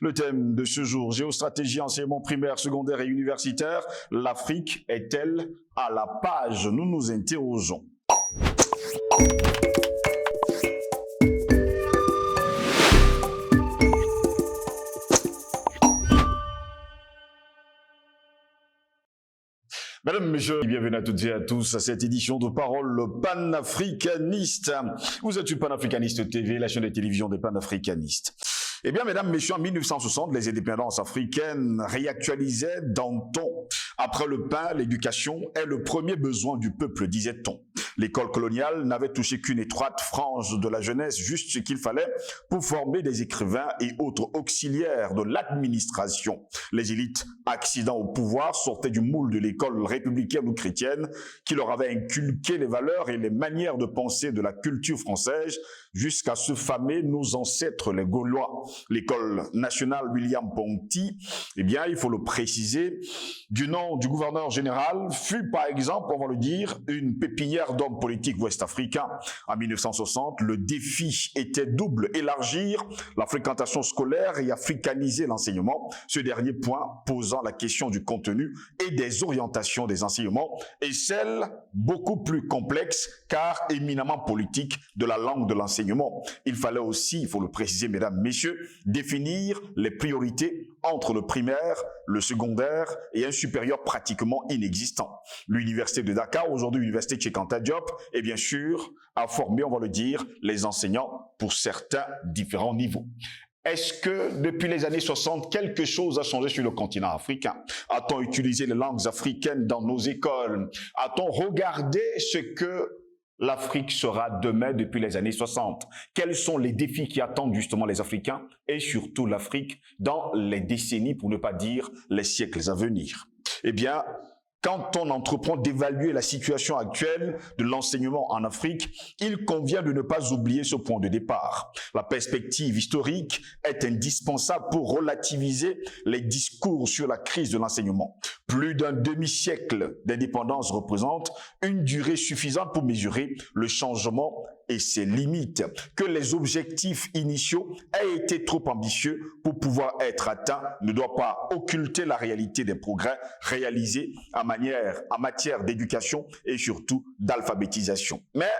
Le thème de ce jour, géostratégie, enseignement primaire, secondaire et universitaire, l'Afrique est-elle à la page? Nous nous interrogeons. Mesdames, Messieurs, bienvenue à toutes et à tous à cette édition de Parole panafricaniste. Vous êtes sur Panafricaniste TV, la chaîne de télévision des panafricanistes. Eh bien, mesdames, messieurs, en 1960, les indépendances africaines réactualisaient Danton. Après le pain, l'éducation est le premier besoin du peuple, disait-on. L'école coloniale n'avait touché qu'une étroite frange de la jeunesse, juste ce qu'il fallait pour former des écrivains et autres auxiliaires de l'administration. Les élites accidents au pouvoir sortaient du moule de l'école républicaine ou chrétienne qui leur avait inculqué les valeurs et les manières de penser de la culture française jusqu'à se famer nos ancêtres les Gaulois. L'école nationale William Ponty, eh bien, il faut le préciser, du nom du gouverneur général, fut par exemple, on va le dire, une pépinière d'hommes politiques ouest-africains. En 1960, le défi était double, élargir la fréquentation scolaire et africaniser l'enseignement, ce dernier point posant la question du contenu et des orientations des enseignements, et celle beaucoup plus complexe car éminemment politique de la langue de l'enseignement. Il fallait aussi, il faut le préciser mesdames, messieurs, définir les priorités entre le primaire, le secondaire et un supérieur pratiquement inexistant. L'université de Dakar, aujourd'hui l'université Cheikh Anta Diop, et bien sûr a formé, on va le dire, les enseignants pour certains différents niveaux. Est-ce que depuis les années 60, quelque chose a changé sur le continent africain? A-t-on utilisé les langues africaines dans nos écoles? A-t-on regardé ce que l'Afrique sera demain depuis les années 60? Quels sont les défis qui attendent justement les Africains et surtout l'Afrique dans les décennies, pour ne pas dire les siècles à venir? Eh bien, quand on entreprend d'évaluer la situation actuelle de l'enseignement en Afrique, il convient de ne pas oublier ce point de départ. La perspective historique est indispensable pour relativiser les discours sur la crise de l'enseignement. Plus d'un demi-siècle d'indépendance représente une durée suffisante pour mesurer le changement et ses limites, que les objectifs initiaux aient été trop ambitieux pour pouvoir être atteints ne doit pas occulter la réalité des progrès réalisés en matière d'éducation et surtout d'alphabétisation. Mais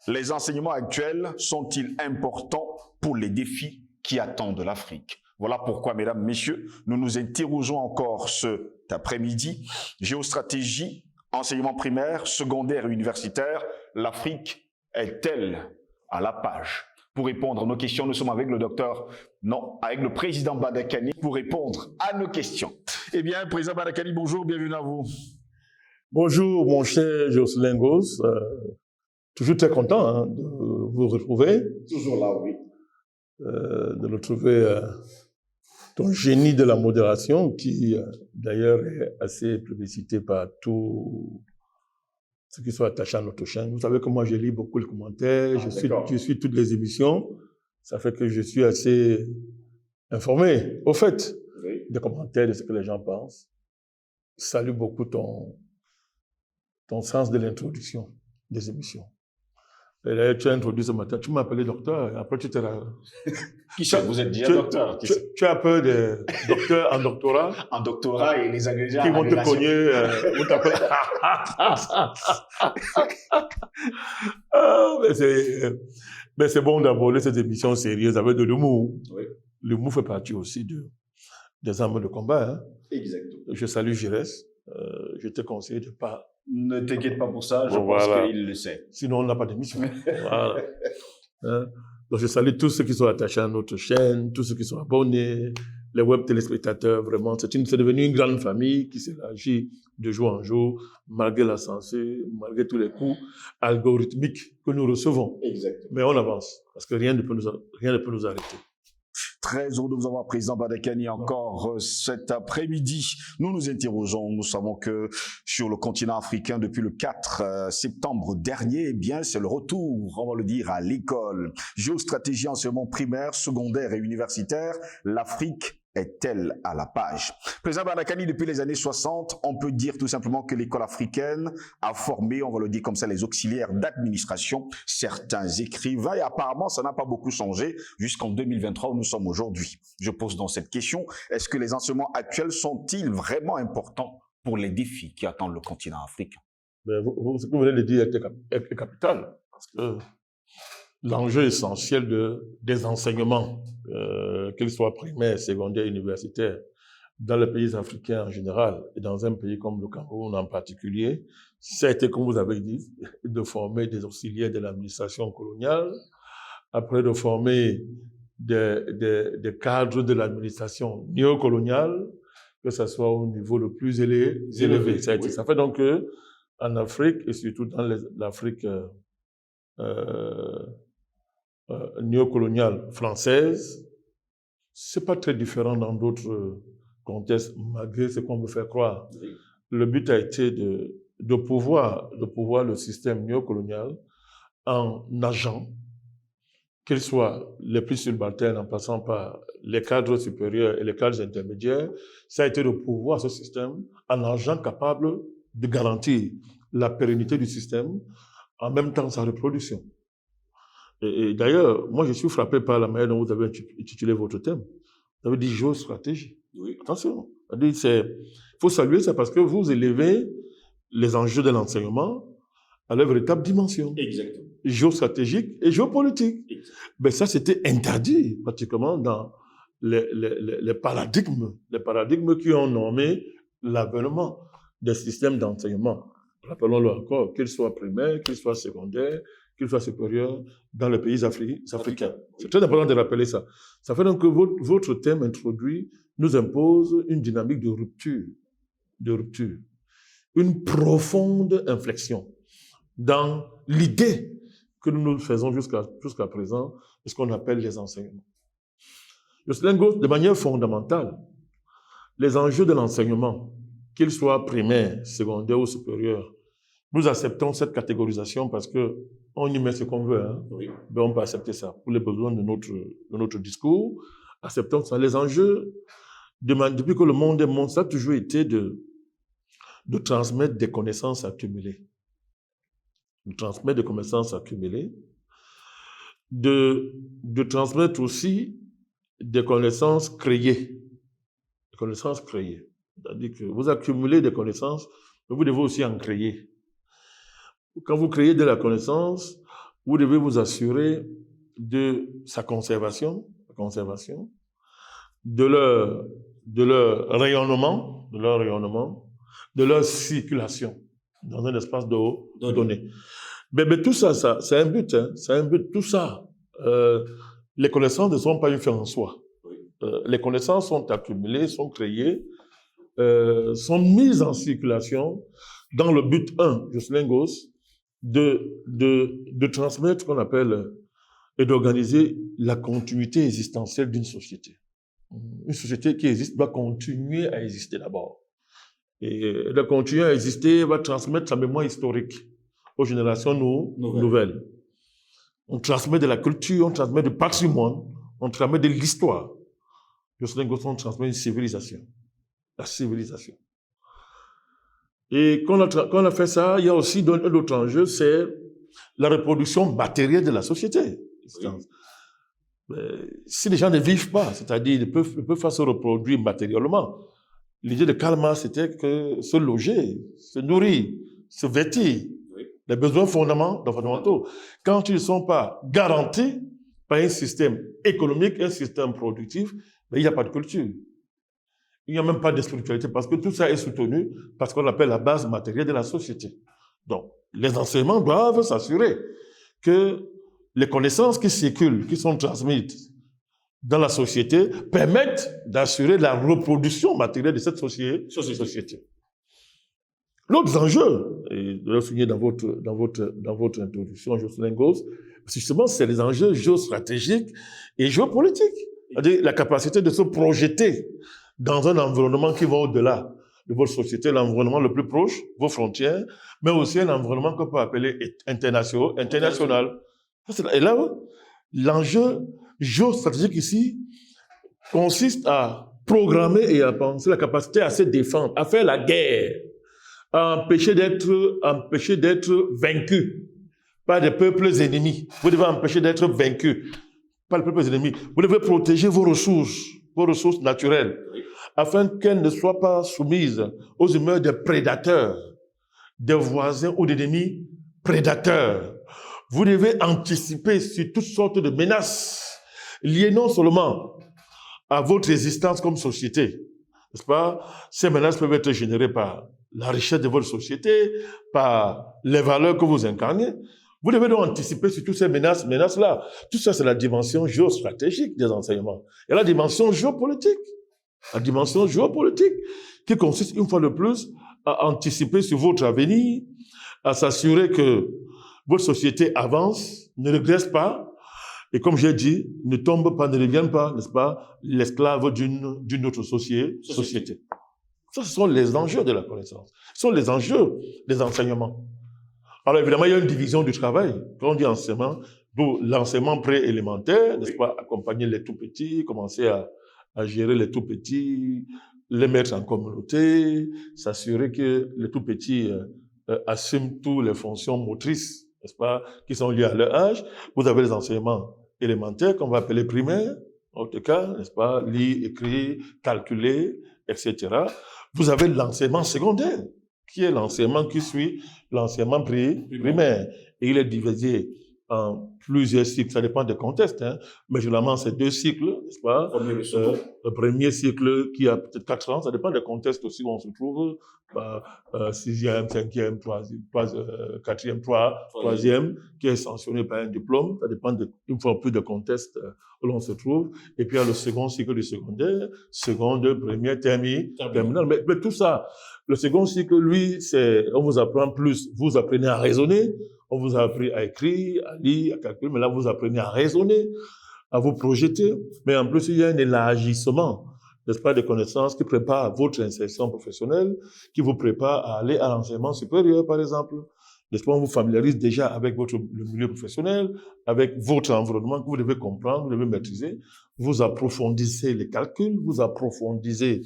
les enseignements actuels sont-ils importants pour les défis qui attendent l'Afrique? Voilà pourquoi, mesdames, messieurs, nous nous interrogeons encore cet après-midi. Géostratégie, enseignement primaire, secondaire et universitaire, l'Afrique est-elle à la page? Pour répondre à nos questions, nous sommes avec avec le président Badakani pour répondre à nos questions. Eh bien, président Badakani, bonjour, bienvenue à vous. Bonjour, mon cher Jocelyn Gauss. Toujours très content de vous retrouver. Toujours là, oui. De retrouver ton génie de la modération qui, d'ailleurs, est assez plébiscité par tous ceux qui sont attachés à notre chaîne. Vous savez que moi, je lis beaucoup les commentaires, je suis toutes les émissions. Ça fait que je suis assez informé, au fait, des commentaires, de ce que les gens pensent. Je salue beaucoup ton sens de l'introduction des émissions. Et là, tu as introduit ce matin, tu m'as appelé docteur, et après tu t'es là. Qui sait, vous êtes déjà docteur. Tu as peur des docteurs en doctorat. En doctorat et les agrégés. Qui vont te cogner, vont t'appeler. Mais c'est bon d'aborder cette émission sérieuse avec de l'humour. Oui. L'humour fait partie aussi des armes de combat. Hein. Exactement. Je salue Giresse. Je te conseille de pas. Ne t'inquiète pas pour ça, je pense qu'il le sait. Sinon, on n'a pas d'émission. Voilà. Donc, je salue tous ceux qui sont attachés à notre chaîne, tous ceux qui sont abonnés, les web téléspectateurs. Vraiment, c'est devenu une grande famille qui s'élargit de jour en jour, malgré la censure, malgré tous les coups algorithmiques que nous recevons. Exactement. Mais on avance, parce que rien ne peut nous arrêter. Très heureux de vous avoir, président Badakani, encore cet après-midi. Nous nous interrogeons, nous savons que sur le continent africain, depuis le 4 septembre dernier, eh bien, c'est le retour, on va le dire, à l'école. Géostratégie, enseignement primaire, secondaire et universitaire, l'Afrique est-elle à la page? Président Banakani, depuis les années 60, on peut dire tout simplement que l'école africaine a formé, on va le dire comme ça, les auxiliaires d'administration, certains écrivains, et apparemment, ça n'a pas beaucoup changé jusqu'en 2023 où nous sommes aujourd'hui. Je pose donc cette question, est-ce que les enseignements actuels sont-ils vraiment importants pour les défis qui attendent le continent africain? Ce que vous venez de dire est capital, parce que l'enjeu essentiel des enseignements, qu'ils soient primaires, secondaires, universitaires, dans les pays africains en général, et dans un pays comme le Cameroun en particulier, ça a été, comme vous avez dit, de former des auxiliaires de l'administration coloniale, après de former des cadres de l'administration néocoloniale, que ce soit au niveau le plus élevé. Ça fait donc que en Afrique, et surtout dans l'Afrique néocoloniale française, c'est pas très différent dans d'autres contextes, malgré ce qu'on veut faire croire. Oui. Le but a été de pouvoir le système néocolonial en nageant, qu'ils soient les plus subalternes en passant par les cadres supérieurs et les cadres intermédiaires, ça a été de pouvoir ce système en nageant capable de garantir la pérennité du système, en même temps sa reproduction. Et d'ailleurs, moi je suis frappé par la manière dont vous avez intitulé votre thème. Vous avez dit géostratégie. Oui. Attention, il faut saluer ça parce que vous élevez les enjeux de l'enseignement à leur véritable dimension. Exactement. Géostratégique et géopolitique. Ben ça, c'était interdit pratiquement dans les paradigmes qui ont nommé l'avènement des systèmes d'enseignement. Rappelons-le encore, qu'ils soient primaires, qu'ils soient secondaires, qu'ils soient supérieurs dans les pays africains. C'est très important de rappeler ça. Ça fait donc que votre thème introduit nous impose une dynamique de rupture, une profonde inflexion dans l'idée que nous faisons jusqu'à présent de ce qu'on appelle les enseignements. De manière fondamentale, les enjeux de l'enseignement, qu'ils soient primaires, secondaires ou supérieurs, nous acceptons cette catégorisation parce que on y met ce qu'on veut. Hein. Oui. Ben on peut accepter ça pour les besoins de notre discours. Acceptons ça. Les enjeux, depuis que le monde est monde, ça a toujours été de transmettre des connaissances accumulées. De transmettre des connaissances accumulées. De transmettre aussi des connaissances créées. Des connaissances créées. C'est-à-dire que vous accumulez des connaissances, mais vous devez aussi en créer. Quand vous créez de la connaissance, vous devez vous assurer de sa conservation, de leur rayonnement, de leur circulation dans un espace de données. Mais tout ça, c'est un but, hein, c'est un but. Tout ça, les connaissances ne sont pas une fin en soi. Les connaissances sont accumulées, sont créées, sont mises en circulation dans le but 1, Jocelyn Gosse, de transmettre ce qu'on appelle et d'organiser la continuité existentielle d'une société. Une société qui existe doit continuer à exister d'abord. Et de continuer à exister va transmettre sa mémoire historique aux générations nouvelles. On transmet de la culture, on transmet du patrimoine, on transmet de l'histoire. Jocelyn Gosse, on transmet une civilisation. La civilisation. Et quand on a fait ça, il y a aussi un autre enjeu, c'est la reproduction matérielle de la société. Oui. Si les gens ne vivent pas, c'est-à-dire ils peuvent pas se reproduire matériellement, l'idée de Karl Marx, c'était que se loger, se nourrir, se vêtir, oui. Les besoins fondamentaux, quand ils ne sont pas garantis par un système économique, un système productif, il n'y a pas de culture. Il n'y a même pas de spiritualité parce que tout ça est soutenu par ce qu'on appelle la base matérielle de la société. Donc, les enseignements doivent s'assurer que les connaissances qui circulent, qui sont transmises dans la société, permettent d'assurer la reproduction matérielle de cette société. L'autre enjeu, et je l'ai souligné dans votre introduction, Jocelyn Gosse, justement, c'est les enjeux géostratégiques et géopolitiques. C'est-à-dire la capacité de se projeter dans un environnement qui va au-delà de votre société, l'environnement le plus proche, vos frontières, mais aussi un environnement qu'on peut appeler international. Et là, l'enjeu géostratégique ici consiste à programmer et à penser, la capacité à se défendre, à faire la guerre, à empêcher d'être vaincu par des peuples ennemis. Vous devez empêcher d'être vaincu par les peuples ennemis. Vous devez protéger vos ressources naturelles, afin qu'elles ne soient pas soumises aux humeurs des prédateurs, des voisins ou d'ennemis prédateurs. Vous devez anticiper sur toutes sortes de menaces liées non seulement à votre existence comme société, n'est-ce pas? Ces menaces peuvent être générées par la richesse de votre société, par les valeurs que vous incarnez. Vous devez donc anticiper sur toutes ces menaces-là. Tout ça, c'est la dimension géostratégique des enseignements. Et la dimension géopolitique. La dimension géopolitique qui consiste, une fois de plus, à anticiper sur votre avenir, à s'assurer que votre société avance, ne régresse pas, et comme j'ai dit, ne tombe pas, ne devienne pas, n'est-ce pas, l'esclave d'une autre société. Ça, ce sont les enjeux de la connaissance. Ce sont les enjeux des enseignements. Alors évidemment, il y a une division du travail. Quand on dit enseignement, l'enseignement préélémentaire, n'est-ce pas, accompagner les tout-petits, commencer à gérer les tout-petits, les mettre en communauté, s'assurer que les tout-petits assument toutes les fonctions motrices, n'est-ce pas, qui sont liées à leur âge. Vous avez les enseignements élémentaires qu'on va appeler primaires, en tout cas, n'est-ce pas, lire, écrire, calculer, etc. Vous avez l'enseignement secondaire, qui est l'enseignement qui suit l'enseignement primaire. Et il est divisé en plusieurs cycles, ça dépend des contextes, hein. Mais généralement, c'est 2 cycles, n'est-ce pas? Le premier cycle qui a peut-être 4 ans, ça dépend des contextes aussi où on se trouve, 6e, 5e, 4e, 3e, qui est sanctionné par un diplôme, ça dépend une fois plus de contextes où l'on se trouve. Et puis il y a le second cycle du secondaire, seconde, première, terminale. Mais tout ça, le second cycle, lui, on vous apprend plus, vous apprenez à raisonner, on vous a appris à écrire, à lire, à calculer, mais là, vous apprenez à raisonner, à vous projeter. Mais en plus, il y a un élargissement, n'est-ce pas, de connaissances qui prépare votre insertion professionnelle, qui vous prépare à aller à l'enseignement supérieur, par exemple. N'est-ce pas, on vous familiarise déjà avec le milieu professionnel, avec votre environnement que vous devez comprendre, vous devez maîtriser. Vous approfondissez les calculs, vous approfondissez.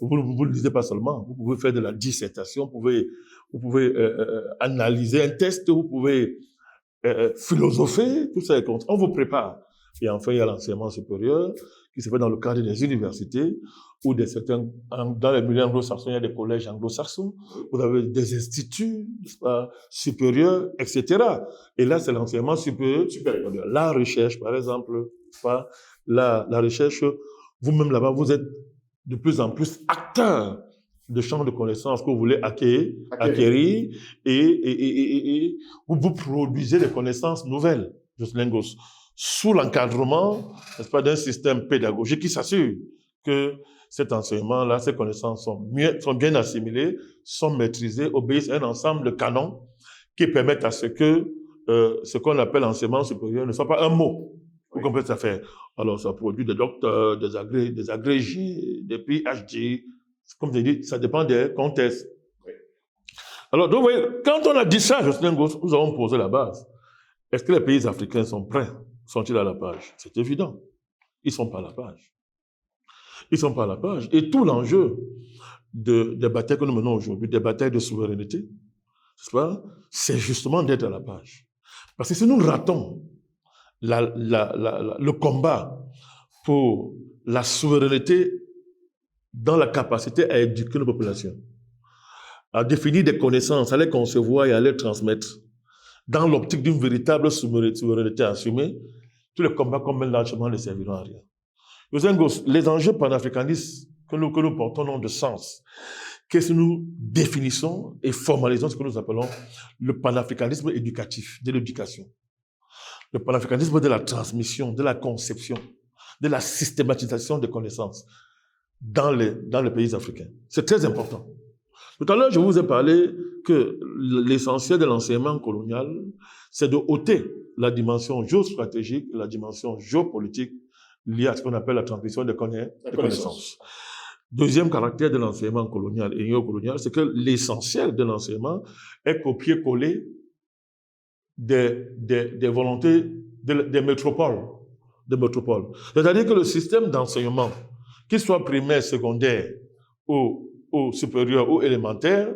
Vous ne le lisez pas seulement, vous pouvez faire de la dissertation, vous pouvez analyser un test, vous pouvez philosopher, tout ça est compte. On vous prépare. Et enfin, il y a l'enseignement supérieur qui se fait dans le cadre des universités ou dans les milieux anglo-saxons, il y a des collèges anglo-saxons, vous avez des instituts, n'est-ce pas, supérieurs, etc. Et là, c'est l'enseignement supérieur. La recherche, par exemple, n'est-ce pas, la recherche, vous-même là-bas, vous êtes de plus en plus acteur de champs de connaissances que vous voulez acquérir et vous produisez des connaissances nouvelles, Jocelyne Gosse, sous l'encadrement, n'est-ce pas, d'un système pédagogique qui s'assure que cet enseignement-là, ces connaissances sont bien assimilées, sont maîtrisées, obéissent à un ensemble de canons qui permettent à ce que ce qu'on appelle enseignement supérieur ne soit pas un mot. Vous comprenez cette affaire? Alors, ça produit des docteurs, des agrégés, des PhD. Comme je dis, ça dépend des contextes. Oui. Alors, donc, vous voyez, quand on a dit ça, Jocelyne Gosse, nous avons posé la base. Est-ce que les pays africains sont prêts? Sont-ils à la page? C'est évident. Ils ne sont pas à la page. Ils ne sont pas à la page. Et tout l'enjeu des batailles que nous menons aujourd'hui, des batailles de souveraineté, n'est-ce pas? C'est justement d'être à la page. Parce que si nous ratons le combat pour la souveraineté dans la capacité à éduquer nos populations, à définir des connaissances, à les concevoir et à les transmettre, dans l'optique d'une véritable souveraineté assumée, tous les combats qu'on mène largement ne serviront à rien. Les enjeux panafricanistes que nous portons n'ont de sens que si nous définissons et formalisons ce que nous appelons le panafricanisme éducatif, de l'éducation. Le panafricanisme de la transmission, de la conception, de la systématisation des connaissances dans les pays africains. C'est très important. Tout à l'heure, je vous ai parlé que l'essentiel de l'enseignement colonial, c'est de ôter la dimension géostratégique, la dimension géopolitique liée à ce qu'on appelle la transmission des connaissances. Deuxième caractère de l'enseignement colonial et néocolonial, c'est que l'essentiel de l'enseignement est copier-coller des volontés des métropoles. C'est-à-dire que le système d'enseignement qu'ils soient primaires, secondaires, ou supérieurs, ou élémentaires,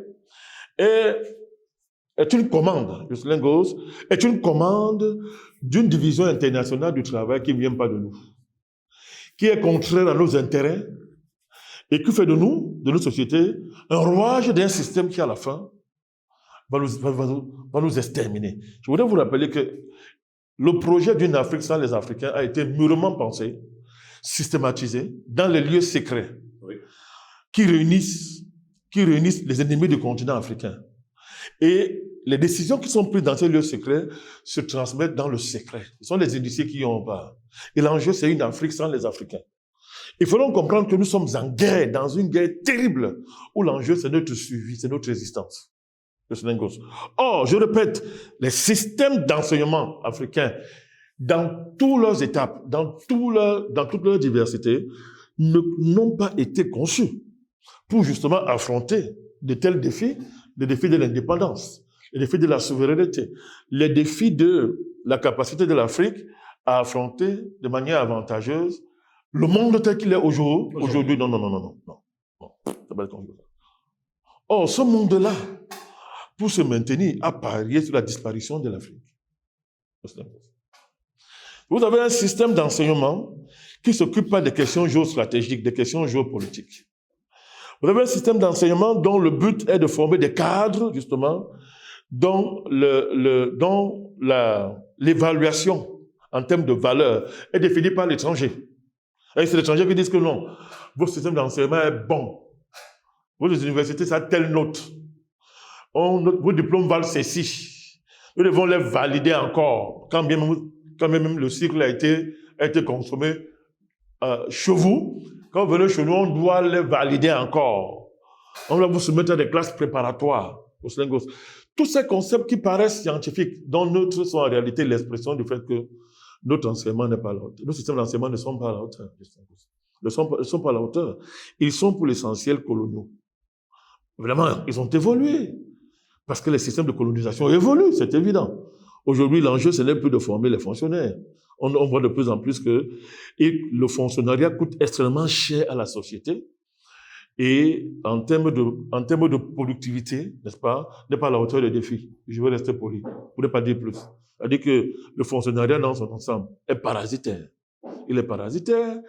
est une commande, Jocelyn Gosse, est une commande d'une division internationale du travail qui ne vient pas de nous, qui est contraire à nos intérêts et qui fait de nous, de nos sociétés, un rouage d'un système qui, à la fin, va nous exterminer. Je voudrais vous rappeler que le projet d'une Afrique sans les Africains a été mûrement pensé, systématisé, dans les lieux secrets qui réunissent les ennemis du continent africain. Et les décisions qui sont prises dans ces lieux secrets se transmettent dans le secret. Ce sont les initiés qui y ont part. Et l'enjeu, c'est une Afrique sans les Africains. Il faut donc comprendre que nous sommes en guerre, dans une guerre terrible, où l'enjeu, c'est notre survie, c'est notre résistance. Or, je répète, les systèmes d'enseignement africains, dans toutes leurs étapes, dans toute leur diversité, n'ont pas été conçus pour justement affronter de tels défis, les défis de l'indépendance, les défis de la souveraineté, les défis de la capacité de l'Afrique à affronter de manière avantageuse le monde tel qu'il est aujourd'hui. Non. Ça va être comme ça. Or, ce monde-là, pour se maintenir, a parié sur la disparition de l'Afrique. Vous avez un système d'enseignement qui ne s'occupe pas des questions géostratégiques, des questions géopolitiques. Vous avez un système d'enseignement dont le but est de former des cadres, justement, dont l'évaluation en termes de valeur est définie par l'étranger. Et c'est l'étranger qui dit que non, votre système d'enseignement est bon. Votre université, ça a telle note. Vos diplômes valent ceci. Nous devons les valider encore. Quand même le cycle a été consommé chez vous, quand vous venez chez nous, on doit les valider encore. On doit vous soumettre à des classes préparatoires. Tous ces concepts qui paraissent scientifiques, dont d'autres sont en réalité l'expression du fait que notre enseignement n'est pas à la hauteur. Nos systèmes d'enseignement ne sont pas à la hauteur. Ils ne sont pas à la hauteur. Ils sont pour l'essentiel coloniaux. Vraiment, ils ont évolué. Parce que les systèmes de colonisation évoluent, c'est évident. Aujourd'hui, l'enjeu, ce n'est plus de former les fonctionnaires. On voit de plus en plus que le fonctionnariat coûte extrêmement cher à la société. Et en termes de productivité, n'est-ce pas, n'est pas à la hauteur des défis. Je vais rester poli, pour ne pas dire plus. C'est-à-dire que le fonctionnariat dans son ensemble est parasitaire. Il est parasitaire,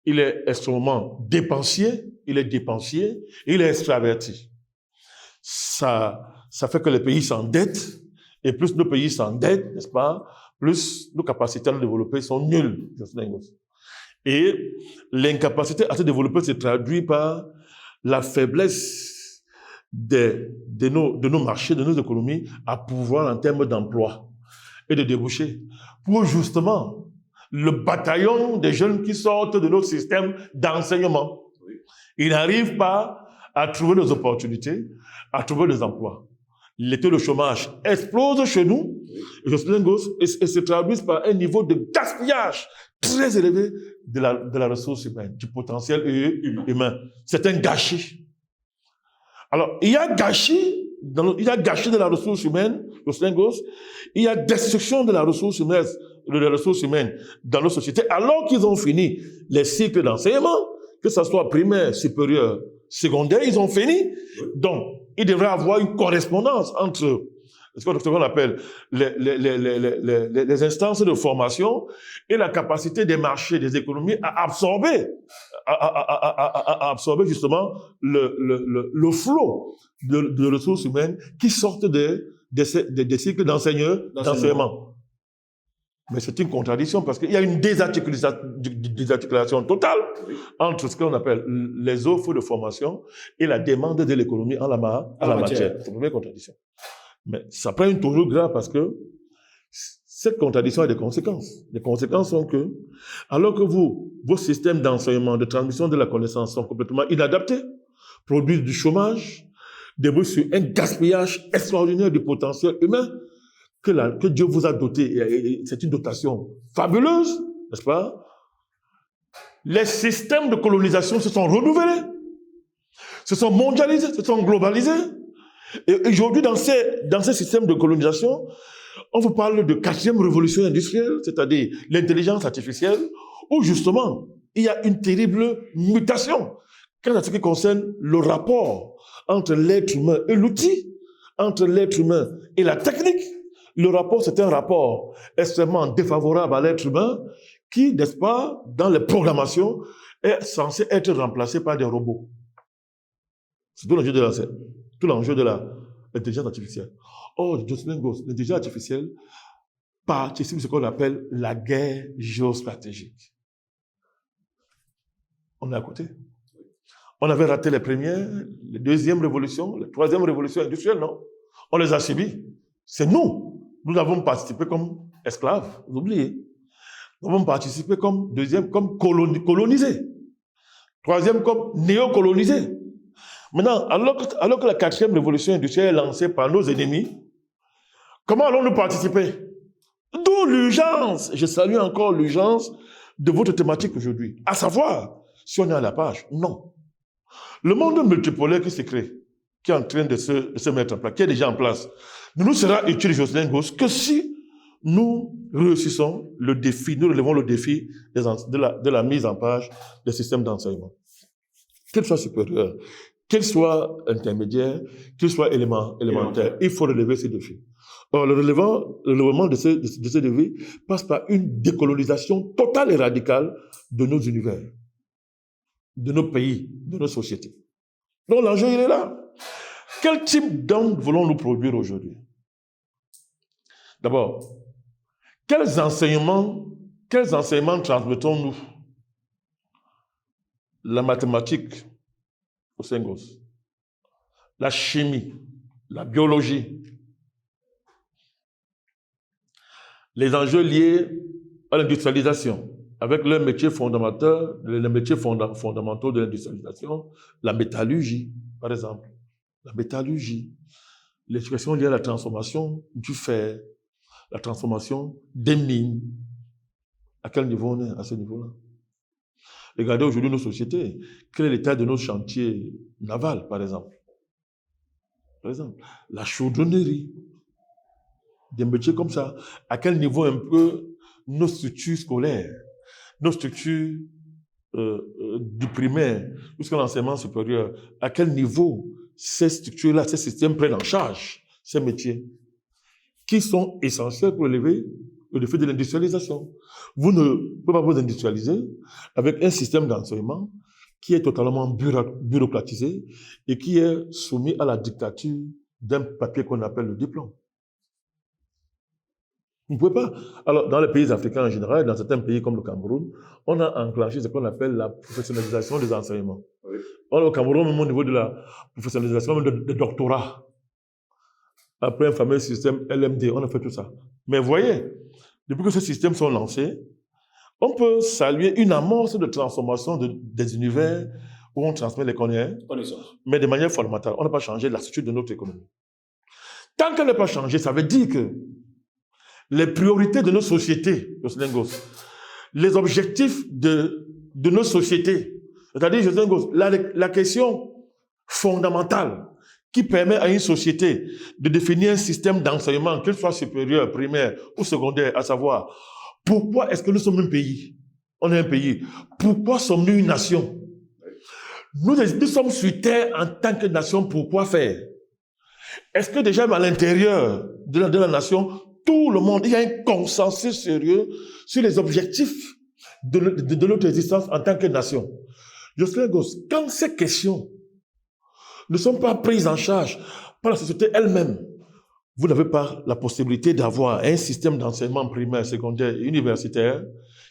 il est extrêmement dépensier, il est extraverti. Ça fait que les pays s'endettent, et plus nos pays s'endettent, n'est-ce pas, plus nos capacités à nous développer sont nulles. Et l'incapacité à se développer se traduit par la faiblesse de nos marchés, de nos économies à pouvoir en termes d'emploi et de débouchés. Pour justement le bataillon des jeunes qui sortent de notre système d'enseignement. Ils n'arrivent pas à trouver des opportunités, à trouver des emplois. Les taux de chômage explosent chez nous et se traduisent par un niveau de gaspillage très élevé de la ressource humaine, du potentiel humain. C'est un gâchis. Alors, il y a gâchis de la ressource humaine, il y a destruction de la ressource humaine dans nos sociétés, alors qu'ils ont fini les cycles d'enseignement, que ce soit primaire, supérieur, secondaire, ils ont fini. Donc, il devrait y avoir une correspondance entre ce qu'on appelle les instances de formation et la capacité des marchés, des économies à absorber justement le flot de ressources humaines qui sortent des cycles d'enseignement. Mais c'est une contradiction parce qu'il y a une désarticulation totale entre ce qu'on appelle les offres de formation et la demande de l'économie en la matière. C'est une première contradiction. Mais ça prend une tournure grave parce que cette contradiction a des conséquences. Les conséquences sont que, alors que vos systèmes d'enseignement, de transmission de la connaissance sont complètement inadaptés, produisent du chômage, débouchent sur un gaspillage extraordinaire du potentiel humain que Dieu vous a doté. C'est une dotation fabuleuse, n'est-ce pas? Les systèmes de colonisation se sont renouvelés, se sont mondialisés, se sont globalisés. Et aujourd'hui, dans ces systèmes de colonisation, on vous parle de 4e révolution industrielle, c'est-à-dire l'intelligence artificielle, où justement, il y a une terrible mutation quant à ce qui concerne le rapport entre l'être humain et l'outil, entre l'être humain et la technique. Le rapport, c'est un rapport extrêmement défavorable à l'être humain qui, n'est-ce pas, dans les programmations, est censé être remplacé par des robots. C'est tout l'enjeu de l'intelligence artificielle. Or, Jocelyn Goss, l'intelligence artificielle participe de ce qu'on appelle la guerre géostratégique. On est à côté. On avait raté les premières, les deuxièmes révolutions, les troisième révolution industrielle, non? On les a subies. C'est nous. Nous avons participé comme esclaves, vous oubliez. Nous avons participé comme deuxième, comme colonisés. Troisième, comme néocolonisés. Maintenant, alors que la quatrième révolution industrielle est lancée par nos ennemis, comment allons-nous participer? D'où l'urgence, je salue encore l'urgence de votre thématique aujourd'hui. À savoir, si on est à la page, non. Le monde multipolaire qui se crée, qui est en train de se mettre en place, qui est déjà en place, ne nous sera utile, Jocelyn Goss, que si nous réussissons le défi, nous relevons le défi de la mise en page des systèmes d'enseignement. Qu'ils soient supérieurs, qu'ils soient intermédiaires, qu'ils soient élémentaires, il faut relever ces défis. Or, le relèvement de ces défis passe par une décolonisation totale et radicale de nos univers, de nos pays, de nos sociétés. Donc, l'enjeu, il est là. Quel type d'homme voulons-nous produire aujourd'hui? D'abord, quels enseignements transmettons-nous? La mathématique au Goss, la chimie, la biologie, les enjeux liés à l'industrialisation, avec leurs métiers fondamentaux, les métiers fondamentaux de l'industrialisation, la métallurgie, par exemple. La métallurgie, les questions liées à la transformation du fer, la transformation des mines. À quel niveau on est à ce niveau-là? Regardez aujourd'hui nos sociétés. Quel est l'état de nos chantiers navals, par exemple? Par exemple, la chaudronnerie. Des métiers comme ça. À quel niveau un peu nos structures scolaires, nos structures du primaire jusqu'à l'enseignement supérieur, à quel niveau ces structures-là, ces systèmes prennent en charge ces métiers qui sont essentiels pour relever le défi de l'industrialisation. Vous ne pouvez pas vous industrialiser avec un système d'enseignement qui est totalement bureaucratisé et qui est soumis à la dictature d'un papier qu'on appelle le diplôme. Vous ne pouvez pas. Alors, dans les pays africains en général, dans certains pays comme le Cameroun, on a enclenché ce qu'on appelle la professionnalisation des enseignements. Oui. Au Cameroun, même au niveau de la professionnalisation de doctorat, après un fameux système LMD, on a fait tout ça. Mais voyez, depuis que ces systèmes sont lancés, on peut saluer une amorce de transformation des univers où on transmet les connaissances, mais de manière fondamentale. On n'a pas changé la structure de notre économie. Tant qu'elle n'a pas changé, ça veut dire que les priorités de nos sociétés, Jocelyn Goss, les objectifs de nos sociétés, c'est-à-dire, Jocelyn Goss, la question fondamentale qui permet à une société de définir un système d'enseignement, qu'il soit supérieur, primaire ou secondaire, à savoir, pourquoi est-ce que nous sommes un pays? On est un pays. Pourquoi sommes-nous une nation? Nous sommes sur Terre en tant que nation, pourquoi faire? Est-ce que déjà à l'intérieur de la nation, tout le monde, il y a un consensus sérieux sur les objectifs de notre existence en tant que nation? Jocelyn Goss, quand ces questions ne sont pas prises en charge par la société elle-même, vous n'avez pas la possibilité d'avoir un système d'enseignement primaire, secondaire et universitaire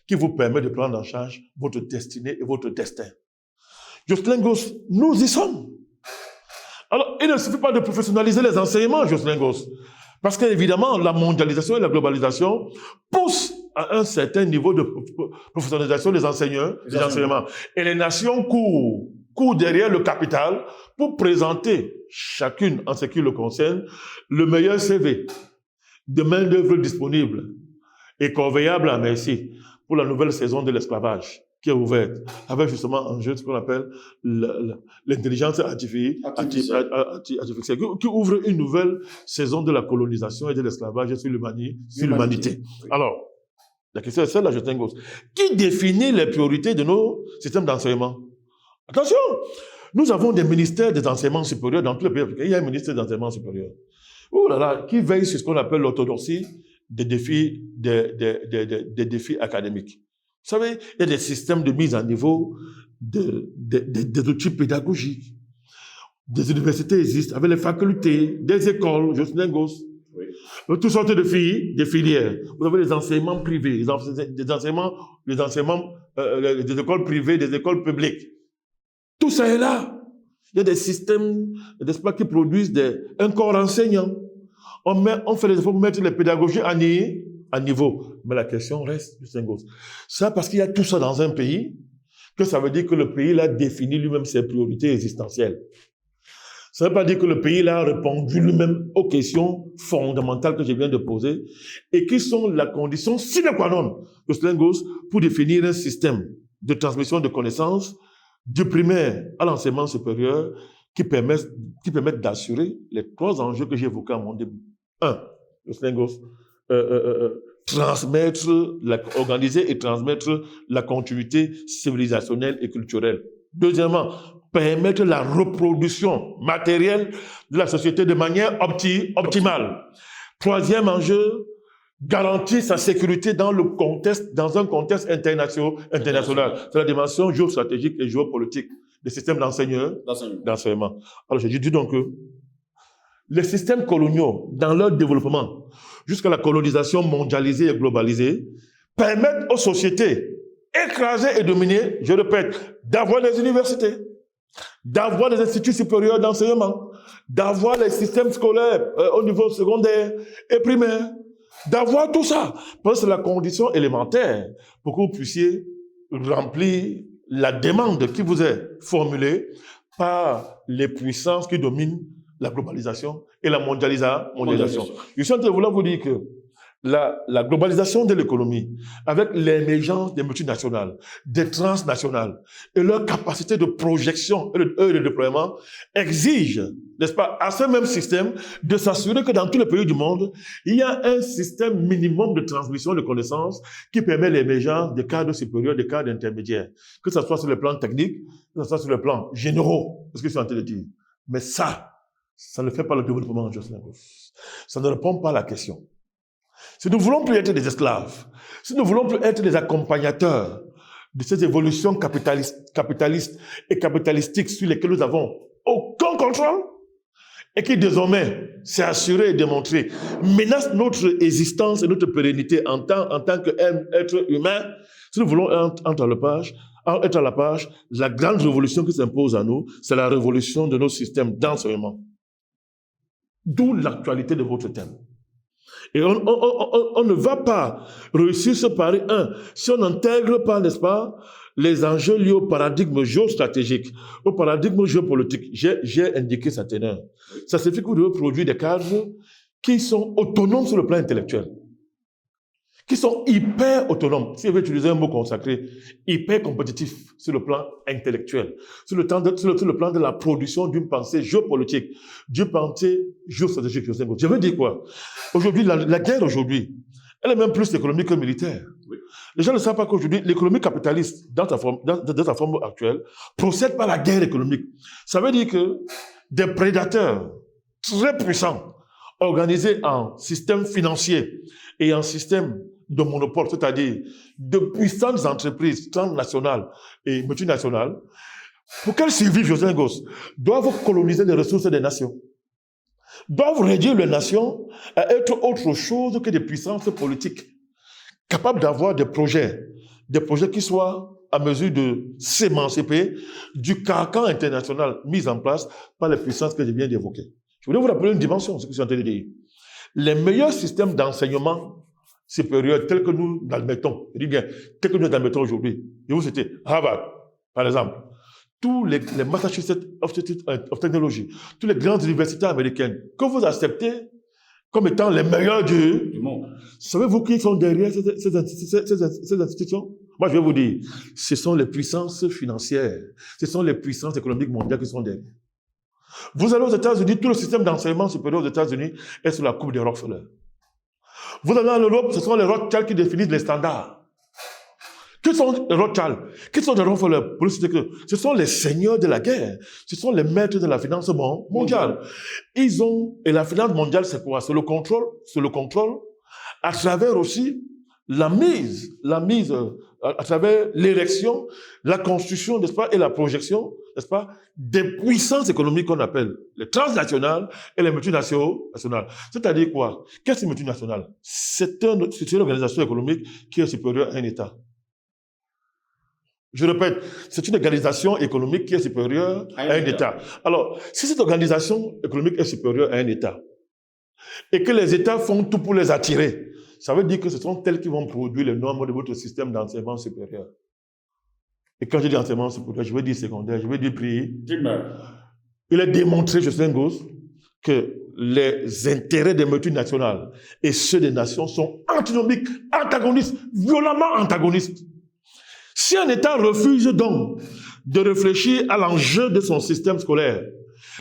qui vous permet de prendre en charge votre destinée et votre destin. Jocelyn Goss, nous y sommes. Alors, il ne suffit pas de professionnaliser les enseignements, Jocelyn Goss, parce qu'évidemment, la mondialisation et la globalisation poussent à un certain niveau de professionnalisation des enseignements. Et les nations courent derrière le capital pour présenter chacune, en ce qui le concerne, le meilleur CV de main-d'œuvre disponible et conveillable à merci pour la nouvelle saison de l'esclavage qui est ouverte, avec justement en jeu ce qu'on appelle l'intelligence artificielle, qui ouvre une nouvelle saison de la colonisation et de l'esclavage sur l'humanité. Alors, La question est celle-là, Justin Gauss. Qui définit les priorités de nos systèmes d'enseignement? Attention, nous avons des ministères des enseignements supérieurs dans tous les pays africains. Il y a un ministère des enseignements supérieurs. Oh là là, qui veille sur ce qu'on appelle l'orthodoxie des défis, des défis académiques. Vous savez, il y a des systèmes de mise à niveau des outils pédagogiques. Des universités existent avec les facultés, des écoles, Justin Gauss. Oui. Toutes sortes de filières. Vous avez les enseignements privés, des écoles privées, des écoles publiques. Tout ça est là. Il y a des systèmes, n'est-ce pas, qui produisent un corps enseignant. On fait les efforts pour mettre les pédagogies à niveau. Mais la question reste, Justin Gauss. Ça, parce qu'il y a tout ça dans un pays, que ça veut dire que le pays, là, définit lui-même ses priorités existentielles. Ça ne veut pas dire que le pays là, a répondu lui-même aux questions fondamentales que je viens de poser et qui sont la condition sine qua non de Justin Gauss pour définir un système de transmission de connaissances du primaire à l'enseignement supérieur qui permettent d'assurer les 3 enjeux que j'ai évoqués à mon début. 1. Justin Gauss, organiser et transmettre la continuité civilisationnelle et culturelle. Deuxièmement, permettre la reproduction matérielle de la société de manière optimale. Troisième enjeu, garantir sa sécurité dans un contexte international. C'est la dimension géostratégique et géopolitique des systèmes d'enseignement. Alors, je dis donc que les systèmes coloniaux, dans leur développement, jusqu'à la colonisation mondialisée et globalisée, permettent aux sociétés écrasées et dominées, je répète, d'avoir des universités, d'avoir des instituts supérieurs d'enseignement, d'avoir les systèmes scolaires au niveau secondaire et primaire, d'avoir tout ça. Parce que c'est la condition élémentaire pour que vous puissiez remplir la demande qui vous est formulée par les puissances qui dominent la globalisation et la mondialisation. Je suis en train de vouloir vous dire que la globalisation de l'économie, avec l'émergence des multinationales, des transnationales, et leur capacité de projection et de déploiement, exige, n'est-ce pas, à ce même système, de s'assurer que dans tous les pays du monde, il y a un système minimum de transmission de connaissances qui permet l'émergence des cadres supérieurs, des cadres intermédiaires, que ce soit sur le plan technique, que ce soit sur le plan généraux, c'est ce que je suis en train de dire. Mais ça ne fait pas le développement, Justin Gauss. Ça ne répond pas à la question. Si nous ne voulons plus être des esclaves, si nous ne voulons plus être des accompagnateurs de ces évolutions capitalistes et capitalistiques sur lesquelles nous avons aucun contrôle et qui désormais, c'est assuré et démontré, menacent notre existence et notre pérennité en tant qu'être humain, si nous voulons être à la page, la grande révolution qui s'impose à nous, c'est la révolution de nos systèmes d'enseignement. D'où l'actualité de votre thème. Et on ne va pas réussir ce pari, si on n'intègre pas, n'est-ce pas, les enjeux liés au paradigme géostratégique, au paradigme géopolitique. J'ai indiqué sa teneur. Ça signifie que vous devez produire des cadres qui sont autonomes sur le plan intellectuel, qui sont hyper autonomes. Si je veux utiliser un mot consacré, hyper compétitifs sur le plan intellectuel, sur le plan de la production d'une pensée géopolitique, d'une pensée géostratégique. Je veux dire quoi? Aujourd'hui, la guerre aujourd'hui, elle est même plus économique que militaire. Oui. Les gens ne savent pas qu'aujourd'hui, l'économie capitaliste, dans sa forme actuelle, procède par la guerre économique. Ça veut dire que des prédateurs très puissants, organisés en système financier et en système de monopole, c'est-à-dire de puissantes entreprises transnationales et multinationales, pour qu'elles survivent, Justin Gauss, doivent coloniser les ressources des nations, doivent réduire les nations à être autre chose que des puissances politiques, capables d'avoir des projets qui soient à mesure de s'émanciper du carcan international mis en place par les puissances que je viens d'évoquer. Je voulais vous rappeler une dimension, ce que je suis en train de dire. Les meilleurs systèmes d'enseignement supérieur tels que nous l'admettons, je dis bien, tels que nous l'admettons aujourd'hui, je vous citer Harvard, par exemple, tous les Massachusetts Institute of Technology, toutes les grandes universités américaines, que vous acceptez comme étant les meilleurs du monde. Savez-vous qui sont derrière ces institutions? Moi, je vais vous dire, ce sont les puissances financières, ce sont les puissances économiques mondiales qui sont derrière. Vous allez aux États-Unis, tout le système d'enseignement supérieur aux États-Unis est sous la coupe des Rockefeller. Vous allez en Europe, ce sont les Rothschild qui définissent les standards. Qui sont les Rothschild? Qui sont les Rockefeller? Ce sont les seigneurs de la guerre. Ce sont les maîtres de la finance mondiale. Et la finance mondiale, c'est quoi? C'est le contrôle, à travers aussi la mise à travers l'érection, la construction, n'est-ce pas, et la projection, n'est-ce pas, des puissances économiques qu'on appelle les transnationales et les multinationales. C'est-à-dire quoi? Qu'est-ce que multinationale? C'est une organisation économique qui est supérieure à un État. Je répète, c'est une organisation économique qui est supérieure à un État. Alors, si cette organisation économique est supérieure à un État, et que les États font tout pour les attirer, ça veut dire que ce sont elles qui vont produire les normes de votre système d'enseignement supérieur. Et quand je dis enseignement supérieur, je veux dire secondaire, je veux dire primaire. Il est démontré, Jocelyn Gosse, que les intérêts des multinationales et ceux des nations sont antinomiques, antagonistes, violemment antagonistes. Si un État refuse donc de réfléchir à l'enjeu de son système scolaire,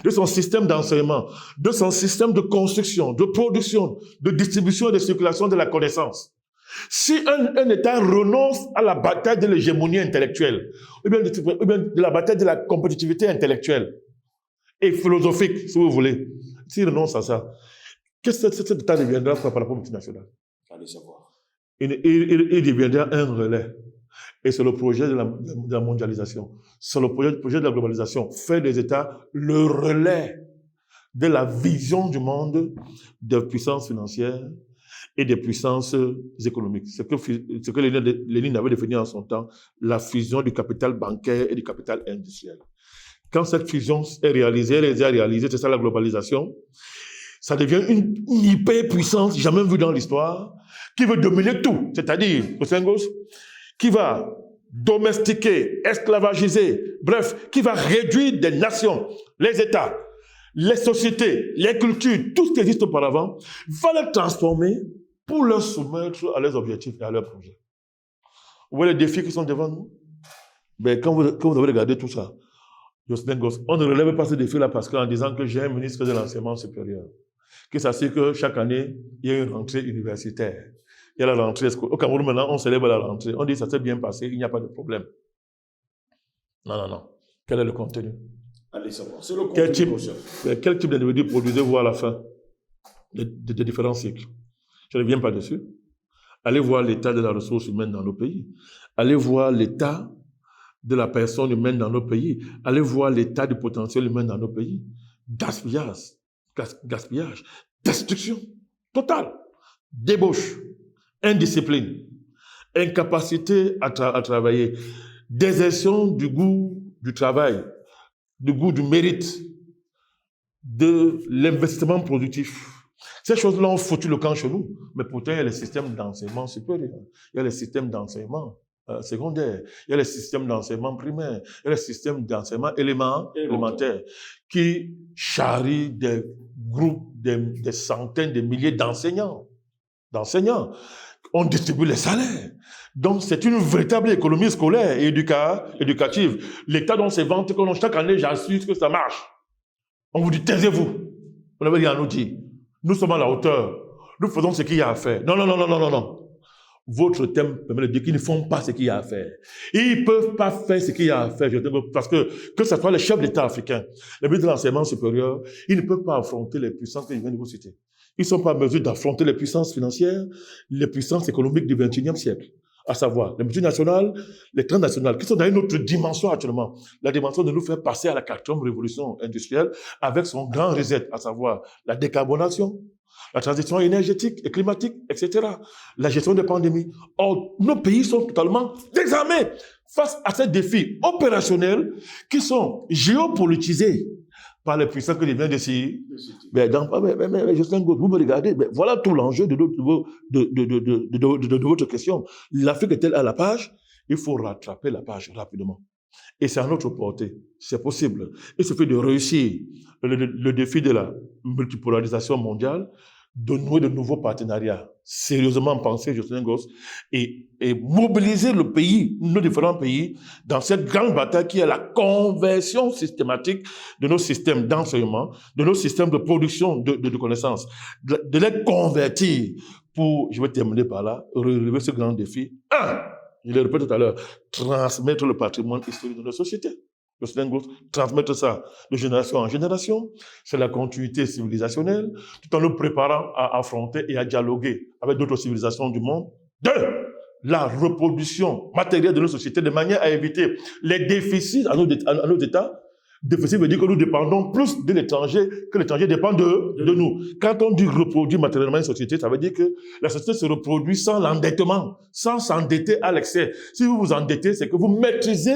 de son système d'enseignement, de son système de construction, de production, de distribution et de circulation de la connaissance, si un État renonce à la bataille de l'hégémonie intellectuelle, ou bien de la bataille de la compétitivité intellectuelle et philosophique, si vous voulez, s'il renonce à ça, qu'est-ce que cet État deviendra par rapport au multinational? Allez savoir. Il deviendra un relais. Et c'est le projet de la mondialisation. C'est le projet de la globalisation. Faire des États le relais de la vision du monde des puissances financières et des puissances économiques. Ce que Lénine avait défini en son temps, la fusion du capital bancaire et du capital industriel. Quand cette fusion est réalisée, elle est réalisée, c'est ça la globalisation, ça devient une hyper-puissance jamais vue dans l'histoire, qui veut dominer tout. C'est-à-dire, qui va domestiquer, esclavagiser, bref, qui va réduire des nations, les États, les sociétés, les cultures, tout ce qui existe auparavant, va les transformer pour leur soumettre à leurs objectifs et à leurs projets. Vous voyez les défis qui sont devant nous? Ben, quand vous avez regardé tout ça, on ne relève pas ce défi-là parce qu'en disant que j'ai un ministre de l'enseignement supérieur, qui s'assure que chaque année, il y a une rentrée universitaire. Il y a la rentrée scolaire. Au Cameroun, maintenant, on célèbre la rentrée. On dit ça s'est bien passé, il n'y a pas de problème. Non. Quel est le contenu? Allez savoir. C'est le contenu. Quel type d'individu produisez-vous à la fin des différents cycles? Je ne reviens pas dessus. Allez voir l'état de la ressource humaine dans nos pays. Allez voir l'état de la personne humaine dans nos pays. Allez voir l'état du potentiel humain dans nos pays. Gaspillage, destruction totale, débauche, indiscipline, incapacité à travailler, désertion du goût du travail, du goût du mérite, de l'investissement productif. Ces choses-là ont foutu le camp chez nous, mais pourtant il y a les systèmes d'enseignement supérieur, il y a les systèmes d'enseignement secondaire, il y a les systèmes d'enseignement primaire, il y a les systèmes d'enseignement élémentaire qui charrient des groupes, des centaines, des milliers d'enseignants. On distribue les salaires. Donc, c'est une véritable économie scolaire et éducative. L'État dans ses ventes, chaque année, j'assure que ça marche. On vous dit, taisez-vous. On avait rien à nous dire. Nous sommes à la hauteur. Nous faisons ce qu'il y a à faire. Non. Votre thème permet de dire qu'ils ne font pas ce qu'il y a à faire. Ils ne peuvent pas faire ce qu'il y a à faire. Parce que ce soit les chefs d'État africains, les ministres de l'enseignement supérieur, ils ne peuvent pas affronter les puissances que je viens de vous citer. Ils ne sont pas en mesure d'affronter les puissances financières, les puissances économiques du XXIe siècle. À savoir, les multinationales, les transnationales, qui sont dans une autre dimension actuellement. La dimension de nous faire passer à la 4e révolution industrielle avec son grand reset, à savoir la décarbonation, la transition énergétique et climatique, etc. La gestion des pandémies. Or, nos pays sont totalement désarmés face à ces défis opérationnels qui sont géopolitisés par les puissances que je viens de citer. Mais Jocelyn Gosse, vous me regardez, voilà tout l'enjeu de votre question. L'Afrique est-elle à la page? Il faut rattraper la page rapidement. Et c'est à notre portée. C'est possible. Il suffit de réussir le défi de la multipolarisation mondiale, de nouer de nouveaux partenariats sérieusement pensés, Jocelyn Gosse, et mobiliser le pays, nos différents pays, dans cette grande bataille qui est la conversion systématique de nos systèmes d'enseignement, de nos systèmes de production de connaissances, de les convertir pour, je vais terminer par là, relever ce grand défi. Un, je le répète tout à l'heure, transmettre le patrimoine historique de notre société. Le Sénégal, transmettre ça de génération en génération, c'est la continuité civilisationnelle, tout en nous préparant à affronter et à dialoguer avec d'autres civilisations du monde. Deux, la reproduction matérielle de nos sociétés de manière à éviter les déficits à nos États. Déficit veut dire que nous dépendons plus de l'étranger que l'étranger dépend de nous. Quand on dit reproduire matériellement une société, ça veut dire que la société se reproduit sans l'endettement, sans s'endetter à l'excès. Si vous vous endettez, c'est que vous maîtrisez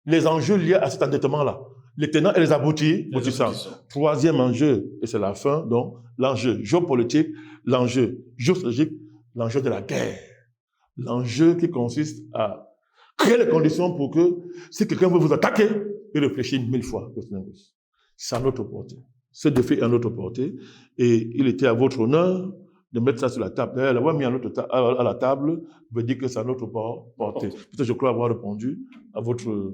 les enjeux liés à cet endettement-là. Les tenants et les aboutissants. Troisième enjeu, et c'est la fin, donc l'enjeu géopolitique, l'enjeu géostratégique, l'enjeu de la guerre. L'enjeu qui consiste à créer les conditions pour que, si quelqu'un veut vous attaquer, il réfléchit 1000 fois. C'est à notre portée. Ce défi est à notre portée. Et il était à votre honneur de mettre ça sur la table. D'ailleurs, l'avoir mis à la table veut dire que c'est à notre portée. Peut-être je crois avoir répondu à votre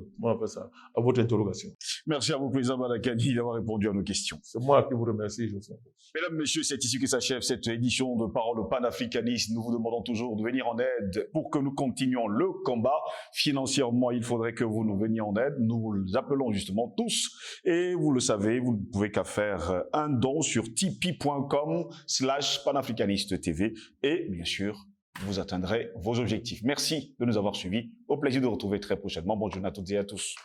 interrogation. Merci à vous, président Badakani, d'avoir répondu à nos questions. C'est moi qui vous remercie, Joseph. Mesdames, Messieurs, c'est ici que s'achève cette édition de Parole panafricaniste. Nous vous demandons toujours de venir en aide pour que nous continuions le combat. Financièrement, il faudrait que vous nous veniez en aide. Nous vous appelons justement tous. Et vous le savez, vous ne pouvez qu'à faire un don sur tipeee.com/panafricaniste TV. Et bien sûr, vous atteindrez vos objectifs. Merci de nous avoir suivis. Au plaisir de vous retrouver très prochainement. Bonne journée à toutes et à tous.